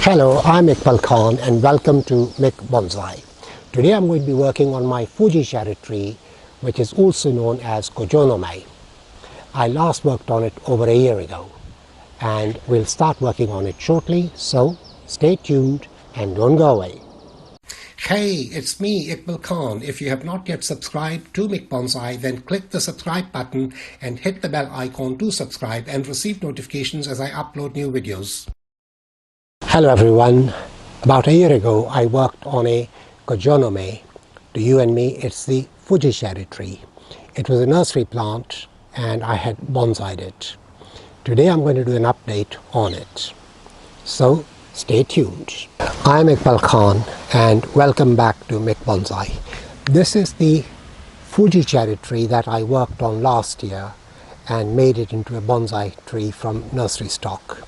Hello, I'm Iqbal and welcome to mikbonsai. Today I'm going to be working on my Fuji cherry tree, which is also known as kojonome. I last worked on it over a year ago and we'll start working on it shortly, so stay tuned and don't go away. Hey, it's me, Iqbal Khan. If you have not yet subscribed to mikbonsai, then click the subscribe button and hit the bell icon to subscribe and receive notifications as I upload new videos. Hello everyone. About a year ago I worked on a kojonome. To you and me it's the Fuji cherry tree. It was a nursery plant and I had bonsaied it. Today I'm going to do an update on it. So stay tuned. I'm Iqbal Khan and welcome back to mikbonsai. This is the Fuji cherry tree that I worked on last year and made it into a bonsai tree from nursery stock.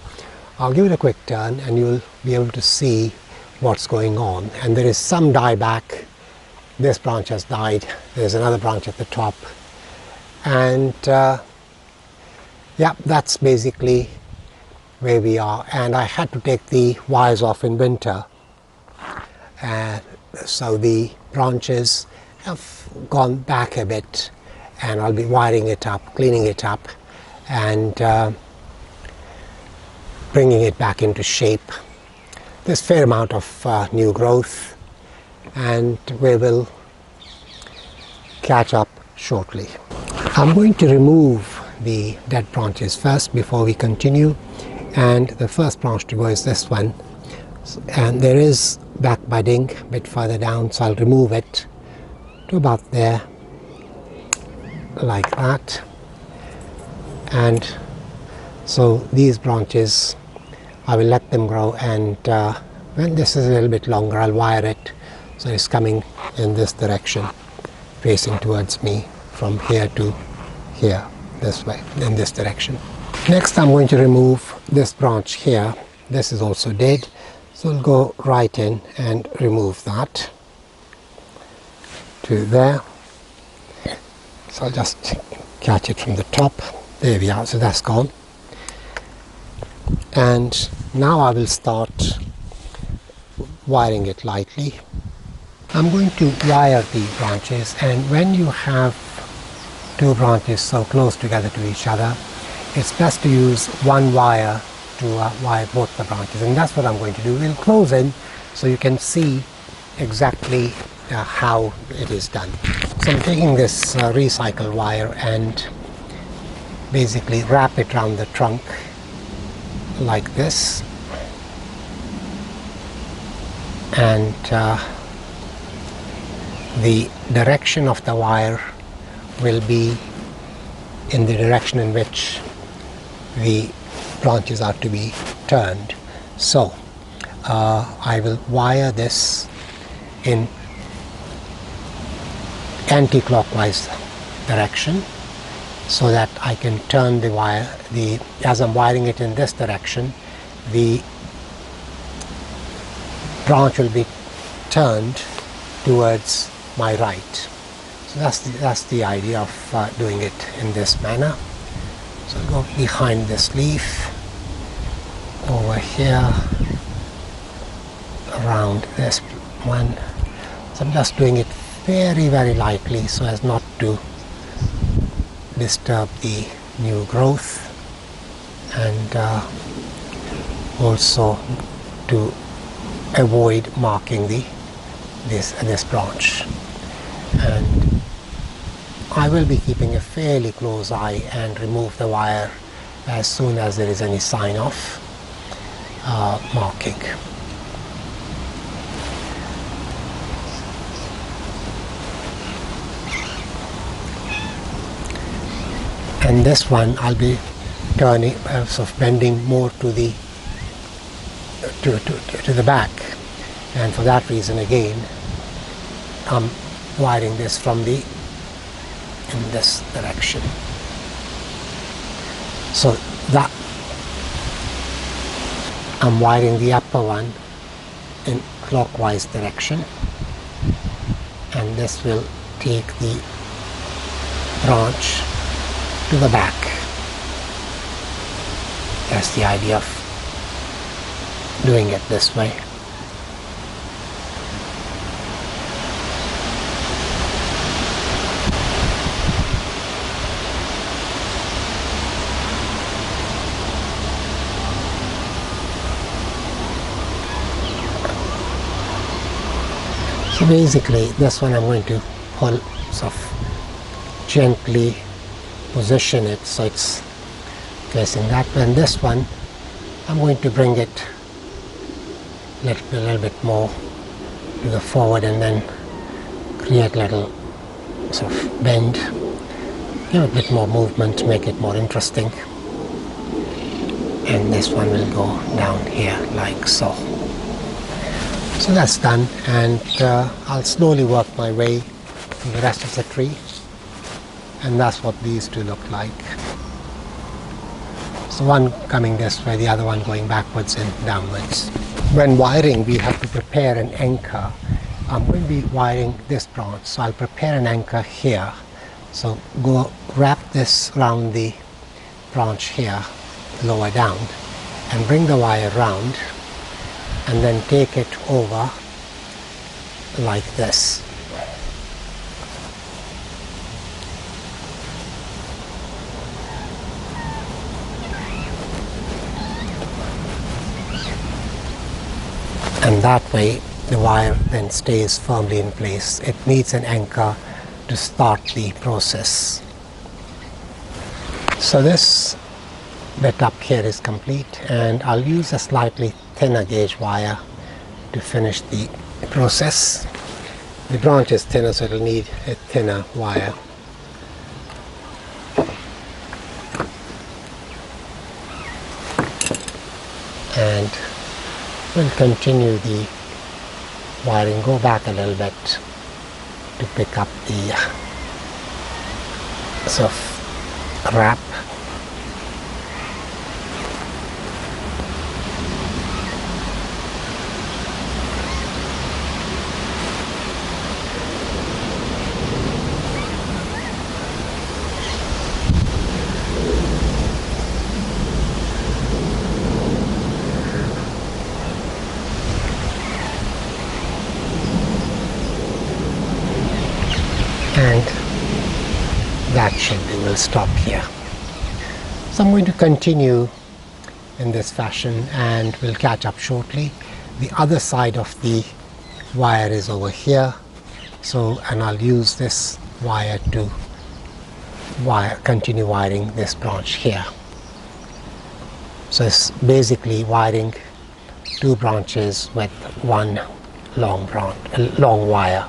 I'll give it a quick turn and you'll be able to see what's going on. And there is some dieback. This branch has died. There's another branch at the top. And yeah, that's basically where we are. And I had to take the wires off in winter. So the branches have gone back a bit. And I'll be wiring it up, cleaning it up, and bringing it back into shape. There's a fair amount of new growth and we will catch up shortly. I'm going to remove the dead branches first before we continue, and the first branch to go is this one, and there is back budding a bit further down, so I'll remove it to about there like that. And so these branches I will let them grow, and when this is a little bit longer I'll wire it so it's coming in this direction, facing towards me from here to here, this way, in this direction. Next I'm going to remove this branch here. This is also dead, so I'll go right in and remove that to there. So I'll just catch it from the top. There we are, so that's gone. And now I will start wiring it lightly. I'm going to wire the branches, and when you have two branches so close together to each other, it's best to use one wire to wire both the branches, and that's what I'm going to do. We'll close in so you can see exactly how it is done. So I'm taking this recycle wire and basically wrap it around the trunk like this, and the direction of the wire will be in the direction in which the branches are to be turned. So I will wire this in anti-clockwise direction, so that I can turn the wire, as I'm wiring it in this direction, the branch will be turned towards my right. So that's the idea of doing it in this manner. So I'll go behind this leaf, over here, around this one. So I'm just doing it very, very lightly so as not to disturb the new growth, and also to avoid marking this branch. And I will be keeping a fairly close eye and remove the wire as soon as there is any sign of marking. And this one I'll be turning, sort of bending more to the back, and for that reason again I'm wiring this in this direction, so that I'm wiring the upper one in clockwise direction, and this will take the branch to the back. That's the idea of doing it this way. So basically this one I'm going to pull, sort of gently position it so it's facing that way, and this one I'm going to bring it a little bit more to the forward and then create a little sort of bend, give it a bit more movement to make it more interesting, and this one will go down here like so. So that's done, and I'll slowly work my way through the rest of the tree, and that's what these two look like. So one coming this way, the other one going backwards and downwards. When wiring, we have to prepare an anchor. I'm going to be wiring this branch, so I'll prepare an anchor here. So go wrap this around the branch here, lower down, and bring the wire round, and then take it over like this. And that way the wire then stays firmly in place. It needs an anchor to start the process. So this bit up here is complete, and I'll use a slightly thinner gauge wire to finish the process. The branch is thinner, so it'll need a thinner wire. And we'll continue the wiring, go back a little bit to pick up the sort of wrap. And that shaping will stop here. So I'm going to continue in this fashion, and we'll catch up shortly. The other side of the wire is over here, so, and I'll use this wire to continue wiring this branch here. So it's basically wiring two branches with one long wire.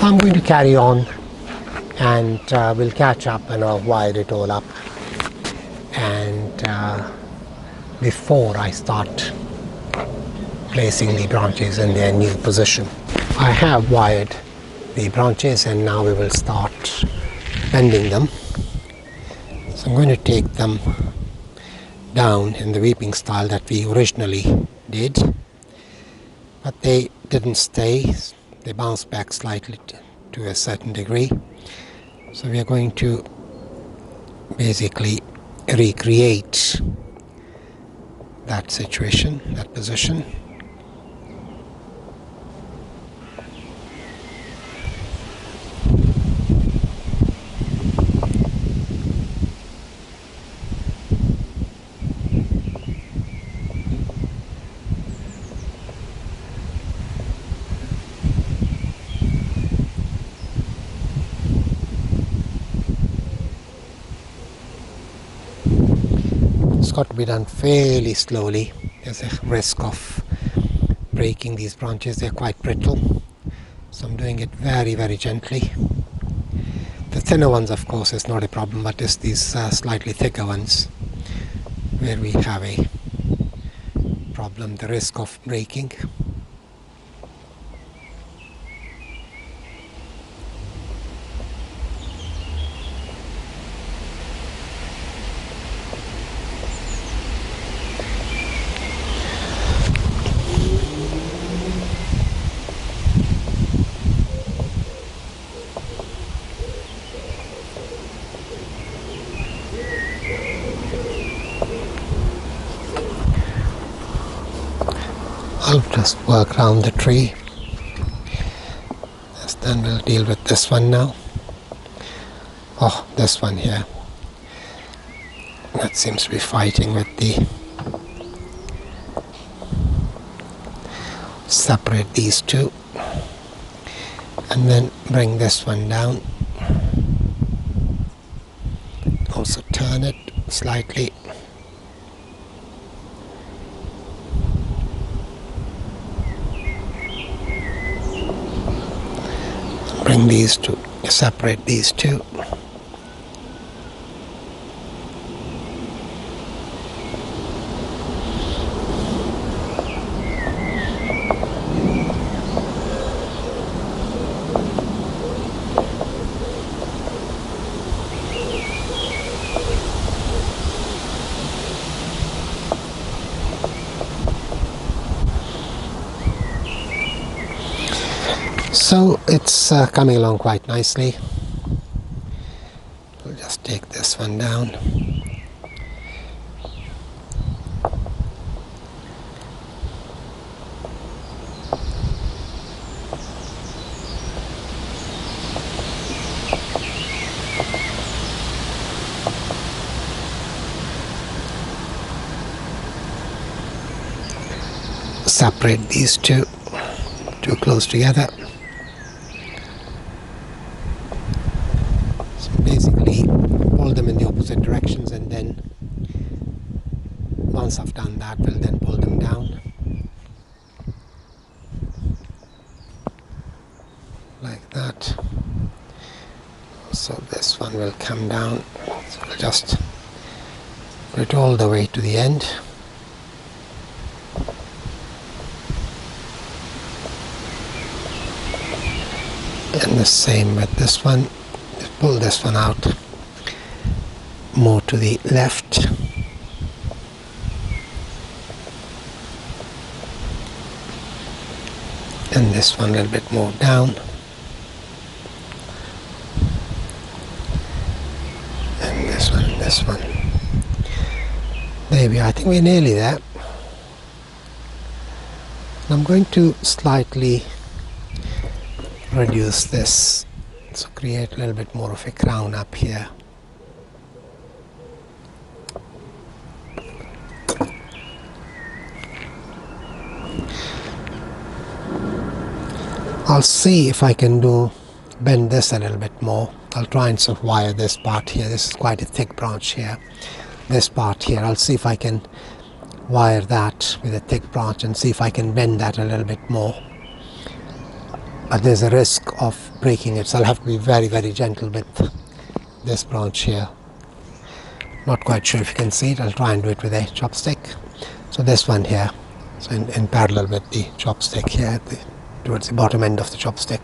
I'm going to carry on, and we'll catch up and I'll wire it all up, and before I start placing the branches in their new position. I have wired the branches, and now we will start bending them. So I'm going to take them down in the weeping style that we originally did, but they didn't stay. They bounce back slightly to a certain degree. So we are going to basically recreate that situation, that position. It's got to be done fairly slowly. There's a risk of breaking these branches. They're quite brittle, so I'm doing it very, very gently. The thinner ones, of course, is not a problem, but it's these slightly thicker ones where we have a problem, the risk of breaking. I'll just work around the tree. Yes, then we'll deal with this one now. Oh, this one here. That seems to be fighting with the... Separate these two. And then bring this one down. Also turn it slightly. Bring these two, separate these two. So it's coming along quite nicely. We'll just take this one down. Separate these two, too close together. Basically pull them in the opposite directions, and then once I've done that, we'll then pull them down like that. So this one will come down, so we'll just put it all the way to the end. And the same with this one. Pull this one out more to the left. And this one a little bit more down. And this one, and this one. There we are. I think we're nearly there. I'm going to slightly reduce this. So create a little bit more of a crown up here. I'll see if I can bend this a little bit more. I'll try and sort of wire this part here. This is quite a thick branch here. This part here, I'll see if I can wire that with a thick branch and see if I can bend that a little bit more. But there's a risk of breaking it, so I'll have to be very, very gentle with this branch here. Not quite sure if you can see it. I'll try and do it with a chopstick. So this one here, so in parallel with the chopstick here, towards the bottom end of the chopstick.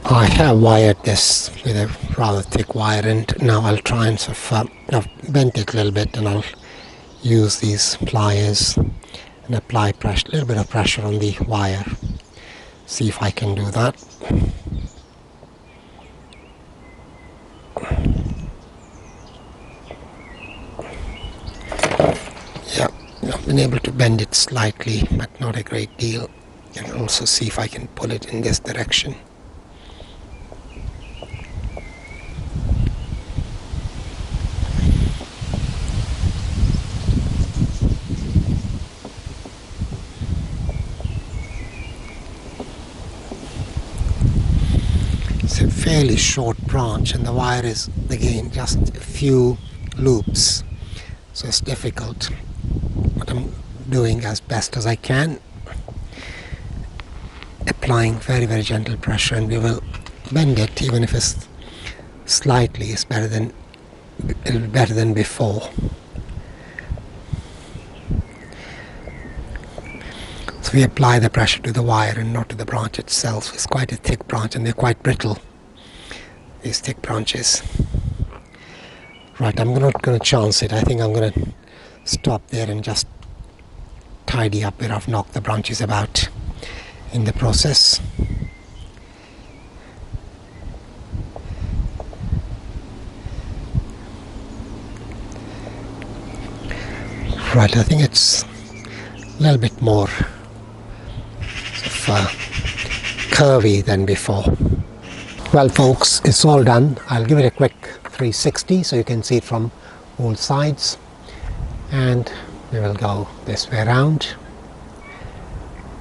I have wired this with a rather thick wire, and now I'll try and sort of I've bent it a little bit, and I'll use these pliers and apply pressure, a little bit of pressure on the wire. See if I can do that. Yeah, I've been able to bend it slightly, but not a great deal. And also see if I can pull it in this direction. It's a fairly short branch, and the wire is again just a few loops, so it's difficult, but I'm doing as best as I can, applying very, very gentle pressure, and we will bend it. Even if it's slightly, it's better than before. So we apply the pressure to the wire and not to the branch itself. It's quite a thick branch, and they're quite brittle, these thick branches. Right, I'm not going to chance it. I think I'm going to stop there and just tidy up where I've knocked the branches about in the process. Right, I think it's a little bit more curvy than before. Well folks, it's all done. I'll give it a quick 360 so you can see it from all sides, and we will go this way around.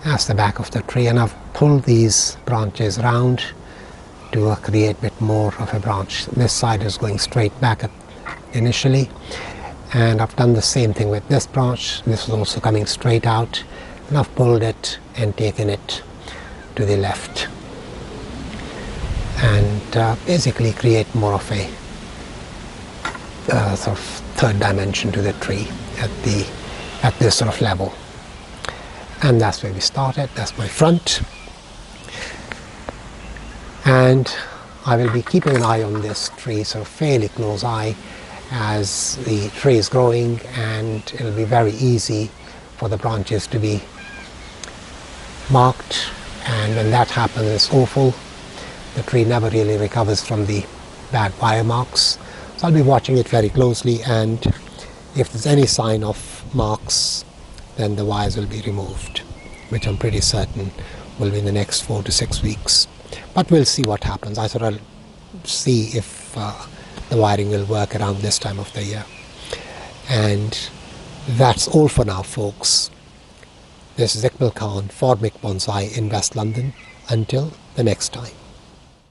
That's the back of the tree, and I've pulled these branches around to create a bit more of a branch. This side is going straight back initially, and I've done the same thing with this branch. This is also coming straight out, and I've pulled it and taken it to the left, and basically create more of a sort of third dimension to the tree at this sort of level. And that's where we started. That's my front, and I will be keeping an eye on this tree, so fairly close eye, as the tree is growing, and it will be very easy for the branches to be marked, and when that happens it's awful. The tree never really recovers from the bad wire marks. So I'll be watching it very closely, and if there's any sign of marks, then the wires will be removed, which I'm pretty certain will be in the next 4 to 6 weeks. But we'll see what happens. I thought I'll see if the wiring will work around this time of the year. And that's all for now, folks. This is Iqbal Khan for mikbonsai in West London. Until the next time.